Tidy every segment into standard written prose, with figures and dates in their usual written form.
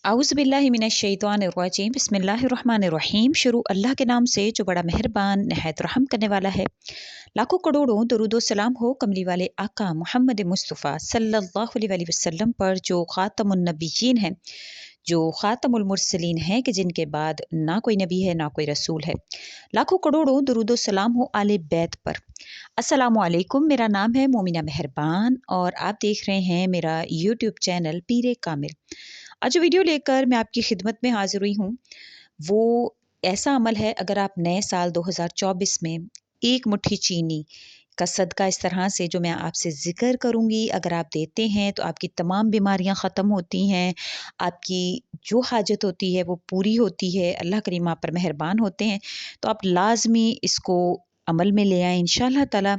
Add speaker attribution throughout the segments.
Speaker 1: औज़ुबिल्लाहिमिनश्शैतानिर्रजीम बिस्मिल्लाहिर्रहमानिर्रहीम। शुरू अल्लाह के नाम से जो बड़ा मेहरबान नहायत रहम करने वाला है। लाखों करोड़ों दरूदो सलाम हो कमली वाले आका मोहम्मद मुस्तफ़ा सल्लल्लाहु अलैहि वसल्लम पर, जो ख़ातमुन नबिय्यीन हैं, जो ख़ातमुल मुरसलीन हैं, कि जिनके बाद ना कोई नबी है ना कोई रसूल है। लाखों करोड़ों दरूदो सलाम हो आले बैत पर। अस्सलामु अलैकुम। मेरा नाम है मोमिना मेहरबान और आप देख रहे हैं मेरा यूट्यूब चैनल पीरे कामिल। आज जो वीडियो लेकर मैं आपकी खिदमत में हाजिर हुई हूँ, वो ऐसा अमल है, अगर आप नए साल 2024 में एक मुट्ठी चीनी का सदका इस तरह से जो मैं आपसे ज़िक्र करूँगी, अगर आप देते हैं तो आपकी तमाम बीमारियाँ ख़त्म होती हैं, आपकी जो हाजत होती है वो पूरी होती है, अल्लाह करीम आप पर मेहरबान होते हैं। तो आप लाज़मी इसको अमल में ले आएँ, इंशाअल्लाह ताला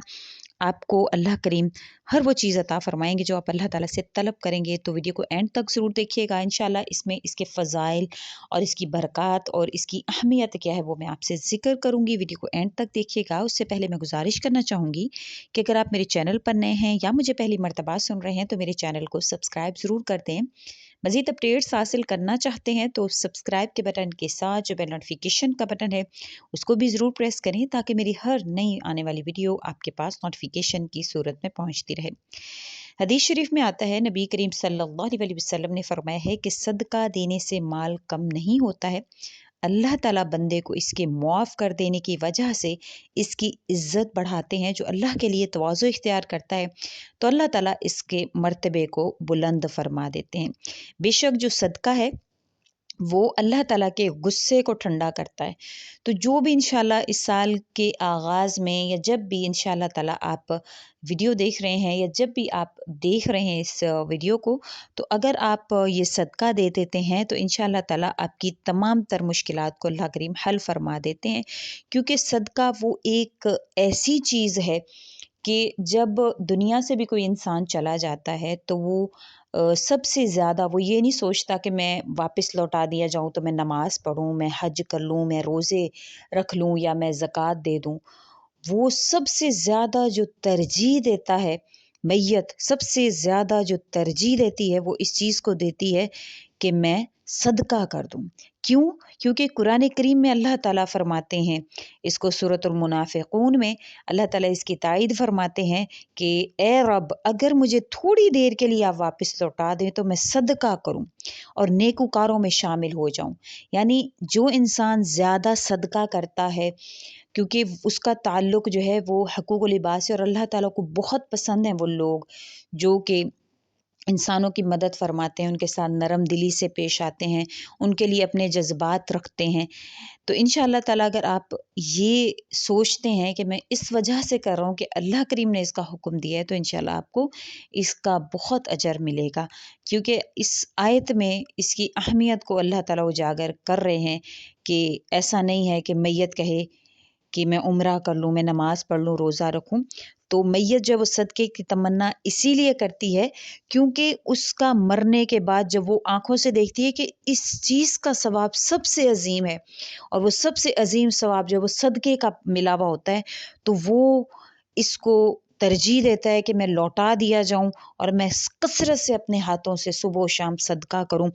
Speaker 1: आपको अल्लाह करीम हर वो चीज़ अता फ़रमाएँगे जो आप अल्लाह ताला से तलब करेंगे। तो वीडियो को एंड तक ज़रूर देखिएगा। इंशाअल्लाह इसमें इसके फ़ज़ाइल और इसकी बरक़ात और इसकी अहमियत क्या है वो मैं आपसे ज़िक्र करूँगी। वीडियो को एंड तक देखिएगा। उससे पहले मैं गुज़ारिश करना चाहूँगी कि अगर आप मेरे चैनल पर नए हैं या मुझे पहली मर्तबा सुन रहे हैं तो मेरे चैनल को सब्सक्राइब ज़रूर कर दें। मज़ीद अपडेट्स हासिल करना चाहते हैं तो सब्सक्राइब के बटन के साथ जो बेल नोटिफिकेशन का बटन है उसको भी ज़रूर प्रेस करें, ताकि मेरी हर नई आने वाली वीडियो आपके पास नोटिफिकेशन की सूरत में पहुंचती रहे। हदीस शरीफ में आता है, नबी करीम सल्लल्लाहु अलैहि वसल्लम ने फरमाया है कि सदका देने से माल कम नहीं होता है। अल्लाह ताला बंदे को इसके मुआफ़ कर देने की वजह से इसकी इज़्ज़त बढ़ाते हैं। जो अल्लाह के लिए तवाज़ु इख्तियार करता है तो अल्लाह ताला इसके मर्तबे को बुलंद फरमा देते हैं। बेशक जो सदका है वो अल्लाह ताला के गुस्से को ठंडा करता है। तो जो भी इंशाल्लाह इस साल के आगाज़ में या जब भी इंशाल्लाह ताला आप वीडियो देख रहे हैं या जब भी आप देख रहे हैं इस वीडियो को, तो अगर आप ये सदका दे देते हैं तो इंशाल्लाह ताला आपकी तमाम तर मुश्किलात को अल्लाह करीम हल फरमा देते हैं। क्योंकि सदका वो एक ऐसी चीज़ है कि जब दुनिया से भी कोई इंसान चला जाता है तो वो सबसे ज़्यादा वो ये नहीं सोचता कि मैं वापस लौटा दिया जाऊँ तो मैं नमाज़ पढ़ूँ, मैं हज कर लूँ, मैं रोज़े रख लूँ या मैं ज़कात दे दूँ। वो सबसे ज़्यादा जो तरजीह देता है, मैयत सबसे ज़्यादा जो तरजीह देती है वो इस चीज़ को देती है कि मैं सदका कर दूँ। क्यों? क्योंकि कुरान करीम में अल्लाह ताला फरमाते हैं, इसको सूरतुल मुनाफ़िक़ून में अल्लाह ताला इसकी ताईद फरमाते हैं कि ए रब, अगर मुझे थोड़ी देर के लिए आप वापस लौटा दें तो मैं सदका करूँ और नेकूकारों में शामिल हो जाऊँ। यानी जो इंसान ज़्यादा सदका करता है, क्योंकि उसका ताल्लुक जो है वो हकूक़ुल इबाद से, और अल्लाह ताला को बहुत पसंद हैं वो लोग जो कि इंसानों की मदद फरमाते हैं, उनके साथ नरम दिली से पेश आते हैं, उनके लिए अपने जज्बात रखते हैं। तो इंशाअल्लाह ताला अगर आप ये सोचते हैं कि मैं इस वजह से कर रहा हूँ कि अल्लाह करीम ने इसका हुक्म दिया है, तो इंशाअल्लाह आपको इसका बहुत अजर मिलेगा। क्योंकि इस आयत में इसकी अहमियत को अल्लाह ताला उजागर कर रहे हैं कि ऐसा नहीं है कि मैयत कहे कि मैं उम्रा कर लूँ, मैं नमाज़ पढ़ लूँ, रोज़ा रखूँ। तो मैयत जब उस सदक़े की तमन्ना इसीलिए करती है क्योंकि उसका मरने के बाद जब वो आँखों से देखती है कि इस चीज़ का सवाब सबसे अज़ीम है और वो सबसे अज़ीम सवाब जब वो सदक़े का मिला हुआ होता है, तो वो इसको तरजीह देता है कि मैं लौटा दिया जाऊँ और मैं कसरत से अपने हाथों से सुबह शाम सदका करूँ।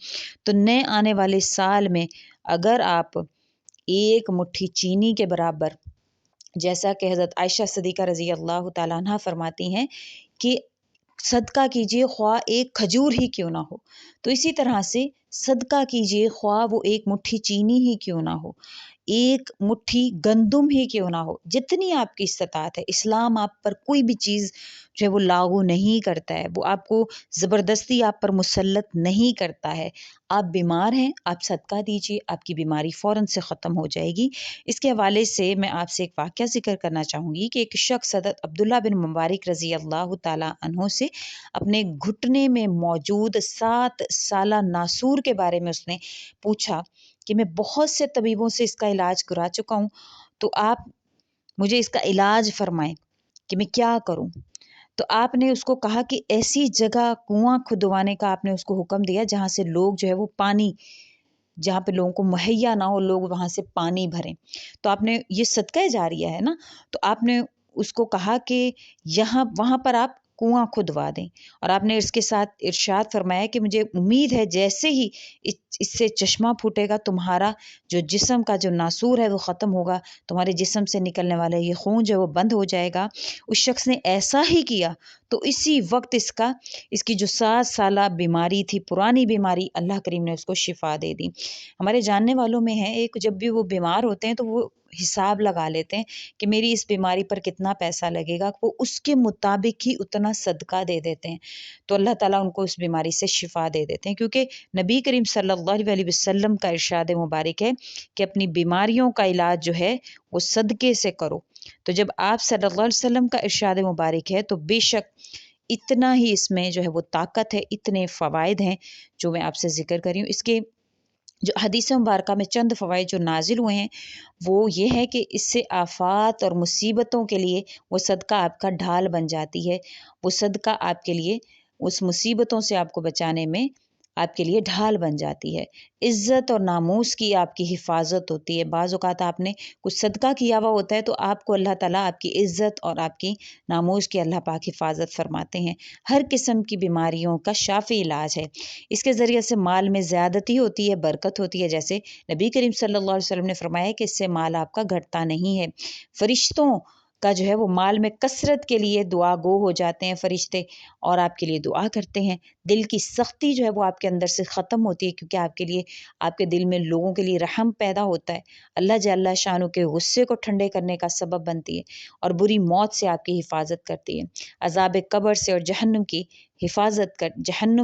Speaker 1: तो नए आने वाले साल में अगर आप एक मुट्ठी चीनी के बराबर, जैसा कि हज़रत आयशा सिद्दीक़ा रज़ी अल्लाह ताला अन्हा फरमाती हैं कि सदका कीजिए ख्वाह एक खजूर ही क्यों ना हो, तो इसी तरह से सदका कीजिए ख्वाह वो एक मुट्ठी चीनी ही क्यों ना हो, एक मुट्ठी गंदुम ही क्यों ना हो, जितनी आपकी इस्तात है। इस्लाम आप पर कोई भी चीज़ जो है वो लागू नहीं करता है, वो आपको ज़बरदस्ती आप पर मुसल्लत नहीं करता है। आप बीमार हैं, आप सदका दीजिए, आपकी बीमारी फ़ौरन से ख़त्म हो जाएगी। इसके हवाले से मैं आपसे एक वाक़या ज़िक्र करना चाहूँगी कि एक शख्स हज़रत अब्दुल्ला बिन मुबारक रज़ी अल्लाह ताला अन्हु से अपने घुटने में मौजूद 7 साला नासूर के बारे में उसने पूछा कि मैं बहुत से तबीबों से इसका इलाज करा चुका हूँ, तो आप मुझे इसका इलाज फ़रमाएँ कि मैं क्या करूँ? तो आपने उसको कहा कि ऐसी जगह कुआँ खुदवाने का आपने उसको हुक्म दिया जहाँ से लोग जो है वो पानी, जहाँ पे लोगों को मुहैया ना हो, लोग वहाँ से पानी भरें। तो आपने ये सदका जारिया है ना, तो आपने उसको कहा कि यहाँ वहाँ पर आप کنواں کھدوا دیں۔ اور آپ نے اس کے ساتھ ارشاد فرمایا کہ مجھے امید ہے جیسے ہی اس سے چشمہ پھوٹے گا تمہارا جو جسم کا جو ناسور ہے وہ ختم ہوگا، تمہارے جسم سے نکلنے والا یہ خون جو ہے وہ بند ہو جائے گا۔ اس شخص نے ایسا ہی کیا تو اسی وقت اس کی جو 7 سالہ بیماری تھی، پرانی بیماری، اللہ کریم نے اس کو شفا دے دی۔ ہمارے جاننے والوں میں ہے ایک، جب بھی وہ بیمار ہوتے ہیں تو وہ حساب لگا لیتے ہیں کہ میری اس بیماری پر کتنا پیسہ لگے گا، وہ اس کے مطابق ہی اتنا صدقہ دے دیتے ہیں، تو اللہ تعالیٰ ان کو اس بیماری سے شفا دے دیتے ہیں، کیونکہ نبی کریم صلی اللہ علیہ وسلم کا ارشاد مبارک ہے کہ اپنی بیماریوں کا علاج جو ہے وہ صدقے سے کرو۔ تو جب آپ صلی اللہ علیہ وسلم کا ارشاد مبارک ہے تو بے شک اتنا ہی اس میں جو ہے وہ طاقت ہے، اتنے فوائد ہیں جو میں آپ سے ذکر کر رہی ہوں۔ اس کے جو حدیث مبارکہ میں چند فوائد جو نازل ہوئے ہیں وہ یہ ہے کہ اس سے آفات اور مصیبتوں کے لیے وہ صدقہ آپ کا ڈھال بن جاتی ہے، وہ صدقہ آپ کے لیے اس مصیبتوں سے آپ کو بچانے میں آپ کے لیے ڈھال بن جاتی ہے۔ عزت اور ناموس کی آپ کی حفاظت ہوتی ہے۔ بعض اوقات آپ نے کچھ صدقہ کیا ہوا ہوتا ہے تو آپ کو اللہ تعالیٰ آپ کی عزت اور آپ کی ناموس کی اللہ پاک حفاظت فرماتے ہیں۔ ہر قسم کی بیماریوں کا شافی علاج ہے۔ اس کے ذریعے سے مال میں زیادتی ہوتی ہے، برکت ہوتی ہے، جیسے نبی کریم صلی اللہ علیہ وسلم نے فرمایا کہ اس سے مال آپ کا گھٹتا نہیں ہے۔ فرشتوں کا جو ہے وہ مال میں کثرت کے لیے دعا گو ہو جاتے ہیں فرشتے، اور آپ کے لیے دعا کرتے ہیں۔ دل کی سختی جو ہے وہ آپ کے اندر سے ختم ہوتی ہے، کیونکہ آپ کے دل میں لوگوں کے لیے رحم پیدا ہوتا ہے۔ اللہ جل شانہ کے غصے کو ٹھنڈے کرنے کا سبب بنتی ہے، اور بری موت سے آپ کی حفاظت کرتی ہے، عذاب قبر سے اور جہنم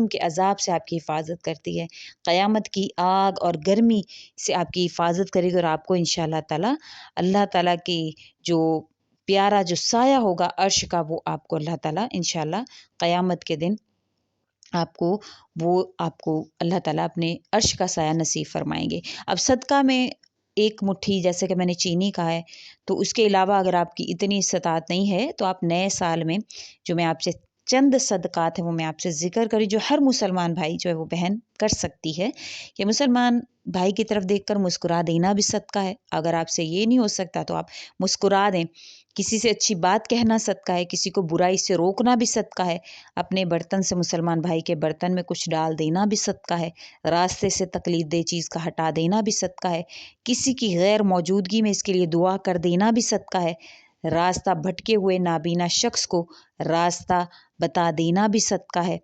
Speaker 1: کے عذاب سے آپ کی حفاظت کرتی ہے، قیامت کی آگ اور گرمی سے آپ کی حفاظت کرے گی، اور آپ کو انشاءاللہ تعالی اللہ تعالیٰ کی جو پیارا جو سایہ ہوگا عرش کا، وہ آپ کو اللہ تعالیٰ انشاءاللہ قیامت کے دن آپ کو اللہ تعالیٰ اپنے عرش کا سایہ نصیب فرمائیں گے۔ اب صدقہ میں ایک مٹھی جیسے کہ میں نے چینی کہا ہے، تو اس کے علاوہ اگر آپ کی اتنی استطاعت نہیں ہے تو آپ نئے سال میں جو میں آپ سے چند صدقات ہیں وہ میں آپ سے ذکر کری جو ہر مسلمان بھائی جو ہے وہ بہن کر سکتی ہے، کہ مسلمان بھائی کی طرف دیکھ کر مسکرا دینا بھی صدقہ ہے۔ اگر آپ سے یہ نہیں ہو سکتا تو آپ مسکرا دیں۔ کسی سے اچھی بات کہنا صدقہ ہے، کسی کو برائی سے روکنا بھی صدقہ ہے، اپنے برتن سے مسلمان بھائی کے برتن میں کچھ ڈال دینا بھی صدقہ ہے، راستے سے تکلیف دہ چیز کا ہٹا دینا بھی صدقہ ہے، کسی کی غیر موجودگی میں اس کے لیے دعا کر دینا بھی صدقہ ہے، راستہ بھٹکے ہوئے نابینا شخص کو راستہ بتا دینا بھی صدقہ ہے،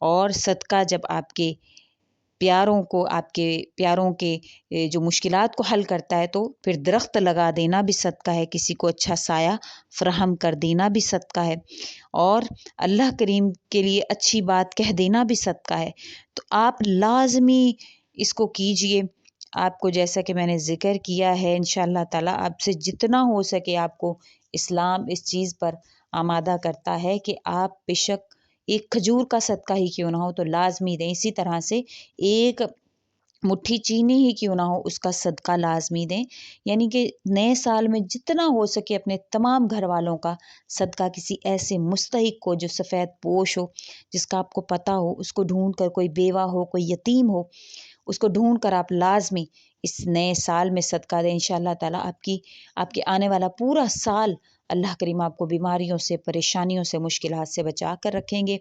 Speaker 1: اور صدقہ جب آپ کے پیاروں کے جو مشکلات کو حل کرتا ہے تو پھر درخت لگا دینا بھی صدقہ ہے، کسی کو اچھا سایہ فراہم کر دینا بھی صدقہ ہے، اور اللہ کریم کے لیے اچھی بات کہہ دینا بھی صدقہ ہے۔ تو آپ لازمی اس کو کیجئے۔ آپ کو جیسا کہ میں نے ذکر کیا ہے انشاءاللہ تعالیٰ آپ سے جتنا ہو سکے آپ کو اسلام اس چیز پر آمادہ کرتا ہے کہ آپ بے شک ایک کھجور کا صدقہ ہی کیوں نہ ہو تو لازمی دیں، اسی طرح سے ایک مٹھی چینی ہی کیوں نہ ہو اس کا صدقہ لازمی دیں، یعنی کہ نئے سال میں جتنا ہو سکے اپنے تمام گھر والوں کا صدقہ کسی ایسے مستحق کو جو سفید پوش ہو، جس کا آپ کو پتہ ہو، اس کو ڈھونڈ کر، کوئی بیوہ ہو، کوئی یتیم ہو، اس کو ڈھونڈ کر آپ لازمی اس نئے سال میں صدقہ دیں۔ انشاءاللہ تعالیٰ آپ کے آنے والا پورا سال اللہ کریم آپ کو بیماریوں سے، پریشانیوں سے، مشکلات سے بچا کر رکھیں گے۔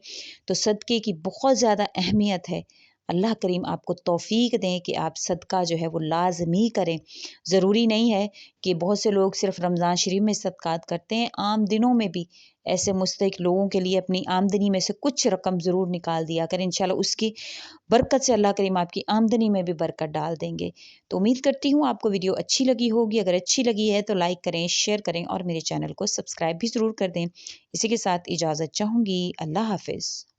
Speaker 1: تو صدقے کی بہت زیادہ اہمیت ہے۔ اللہ کریم آپ کو توفیق دیں کہ آپ صدقہ جو ہے وہ لازمی کریں۔ ضروری نہیں ہے کہ بہت سے لوگ صرف رمضان شریف میں صدقات کرتے ہیں، عام دنوں میں بھی ایسے مستحق لوگوں کے لیے اپنی آمدنی میں سے کچھ رقم ضرور نکال دیا کریں، انشاءاللہ اس کی برکت سے اللہ کریم آپ کی آمدنی میں بھی برکت ڈال دیں گے۔ تو امید کرتی ہوں آپ کو ویڈیو اچھی لگی ہوگی، اگر اچھی لگی ہے تو لائک کریں، شیئر کریں، اور میرے چینل کو سبسکرائب بھی ضرور کر دیں۔ اسی کے ساتھ اجازت چاہوں گی، اللہ حافظ۔